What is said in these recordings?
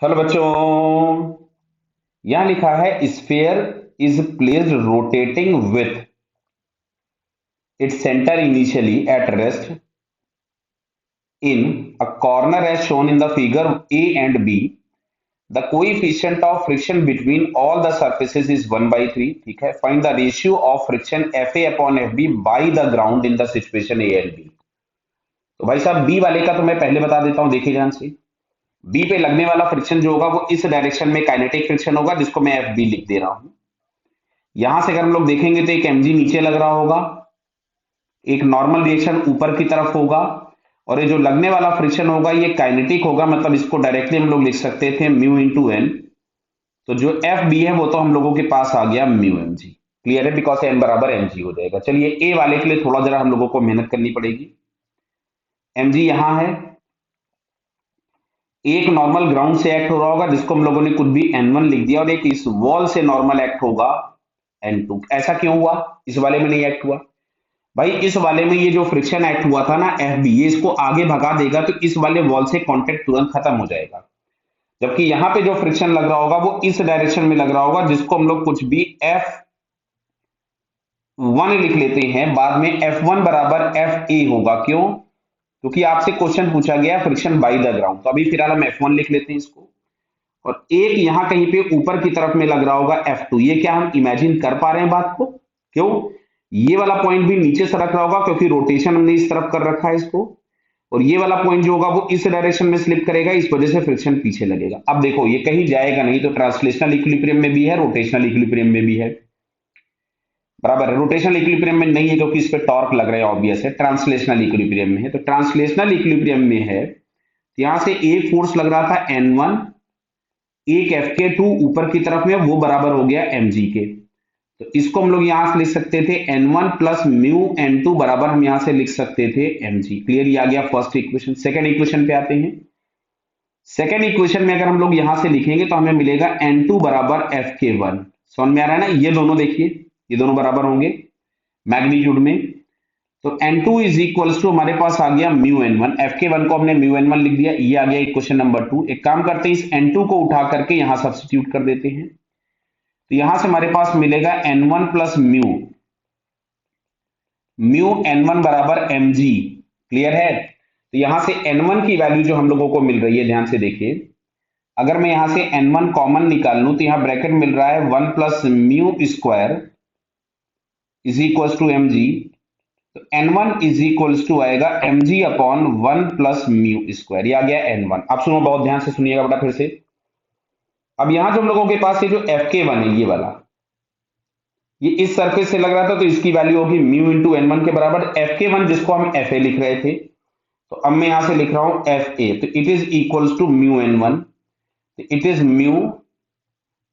Hello बच्चों। यहां लिखा है sphere is placed rotating with its centre initially at rest in a corner as shown in the figure A and B. The coefficient of friction between all the surfaces is 1/3। ठीक है, find the ratio of friction F A upon F B by the ground in the situation A and B. तो भाई साहब B वाले का तो मैं पहले बता देता हूं, देखिए ध्यान से। बी पे लगने वाला फ्रिक्शन जो होगा वो इस डायरेक्शन में काइनेटिक फ्रिक्शन होगा, जिसको मैं एफ बी लिख दे रहा हूं। यहां से अगर हम लोग देखेंगे तो एक एमजी नीचे लग रहा होगा, एक नॉर्मल रिएक्शन ऊपर की तरफ होगा, और ये जो लगने वाला फ्रिक्शन होगा ये काइनेटिक होगा। मतलब इसको डायरेक्टली हम लोग लिख सकते थे म्यू इंटू एन। तो जो एफ बी है वो तो हम लोगों के पास आ गया म्यू एम जी। क्लियर है, बिकॉज एन बराबर एम जी हो जाएगा। चलिए ए वाले के लिए थोड़ा जरा हम लोगों को मेहनत करनी पड़ेगी। एम जी यहां है, एक नॉर्मल ग्राउंड से एक्ट हो रहा होगा जिसको हम लोगों ने कुछ भी एन वन लिख दिया, और एक इस वॉल से नॉर्मल एक्ट होगा एन टू। ऐसा क्यों हुआ, इस वाले में नहीं एक्ट हुआ? भाई इस वाले में ये जो फ्रिक्शन एक्ट हुआ था ना एफ बी, ये इसको आगे भगा देगा तो इस वाले वॉल से कांटेक्ट तुरंत खत्म हो जाएगा। जबकि यहाँ पे जो फ्रिक्शन लग रहा होगा वो इस डायरेक्शन में लग रहा होगा, जिसको हम लोग कुछ भी एफ वन लिख लेते हैं। बाद में एफ वन बराबर एफ ए होगा। क्यों? क्योंकि आपसे क्वेश्चन पूछा गया फ्रिक्शन बाई द ग्राउंड। तो अभी फिलहाल हम एफ वन लिख लेते हैं इसको, और एक यहां कहीं पे ऊपर की तरफ में लग रहा होगा एफ टू। ये क्या हम इमेजिन कर पा रहे हैं बात को? क्यों? ये वाला पॉइंट भी नीचे सरक रहा होगा क्योंकि रोटेशन हमने इस तरफ कर रखा है इसको, और ये वाला पॉइंट जो होगा वो इस डायरेक्शन में स्लिप करेगा, इस वजह से फ्रिक्शन पीछे लगेगा। अब देखो ये कहीं जाएगा नहीं, तो ट्रांसलेशनल इक्विलिब्रियम में भी है, रोटेशनल इक्विलिब्रियम में भी है। बराबर है, रोटेशनल इक्विलिब्रियम में नहीं है क्योंकि इस पे टॉर्क लग रहा है, ऑब्वियस है। ट्रांसलेशनल इक्विलिब्रियम में है, तो ट्रांसलेशनल इक्विलिब्रियम में है। तो यहां से एक फोर्स लग रहा था एन वन, एक एफ के टू ऊपर की तरफ में, वो बराबर हो गया एम जी के। तो इसको हम लोग यहां से लिख सकते थे N one plus mu N two बराबर हम यहां से लिख सकते थे एम जी। क्लियर? ये आ गया फर्स्ट इक्वेशन। सेकंड इक्वेशन पे आते हैं। सेकंड इक्वेशन में अगर हम लोग यहां से लिखेंगे तो हमें मिलेगा एन टू बराबर एफ के वन। समझ में आ रहा है ना? ये दोनों देखिए, ये दोनों बराबर होंगे मैग्नीट्यूड में। तो N two is equals to हमारे पास आ गया म्यू एन वन। एफ के वन को हमने म्यू एन वन लिख दिया, ये आ गया इक्वेशन नंबर टू। एक काम करते हैं, इस एन टू को उठा करके यहां सब्स्टिट्यूट कर देते हैं। तो यहां से हमारे पास मिलेगा N one plus mu, mu N one बराबर एम जी। क्लियर है? तो यहां से एन वन की वैल्यू जो हम लोगों को मिल रही है, ध्यान से देखिए, अगर मैं यहां से एन वन कॉमन निकाल लूं तो यहां ब्रैकेट मिल रहा है one plus mu square is equal to m g. तो N one is equals to आएगा एम जी upon one plus mu square. ये आ गया एन वन। आप सुनो, बहुत ध्यान से सुनिएगा बेटा फिर से। अब यहां जो हम लोगों के पास ये जो एफ के वन है, ये वाला, ये इस सरफेस से लग रहा था तो इसकी वैल्यू होगी म्यू इंटू एन वन के बराबर। एफ के वन जिसको हम एफ ए लिख रहे थे, तो अब मैं यहां से लिख रहा हूं एफ ए, तो it is equals to mu N one, it is mu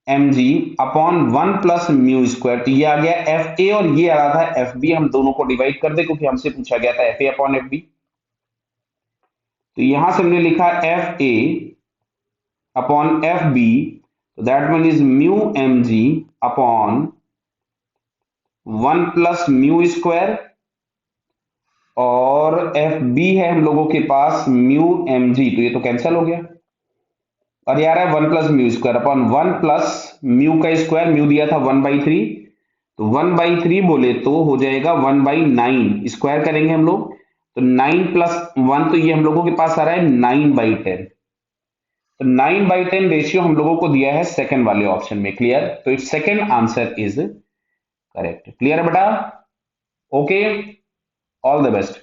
M G upon one plus mu square. तो ये आ गया एफ ए और ये आ रहा था एफ बी। हम दोनों को डिवाइड कर दे क्योंकि हमसे पूछा गया था F A upon F B. तो यहां से हमने लिखा F A upon F B, तो that one is mu M G upon one plus mu square, और एफ बी है हम लोगों के पास म्यू एम जी, तो ये तो कैंसिल हो गया। और ये आ रहा है one plus mu square upon one plus mu का स्क्वायर, म्यू दिया था 1/3, तो 1/3 बोले तो हो जाएगा 1/9। स्क्वायर करेंगे हम लोग तो 9 प्लस वन, तो ये हम लोगों के पास आ रहा है 9/10। तो 9/10 रेशियो हम लोगों को दिया है सेकंड वाले ऑप्शन में। क्लियर? तो it's second answer is correct. Clear है बेटा? Okay, all the best.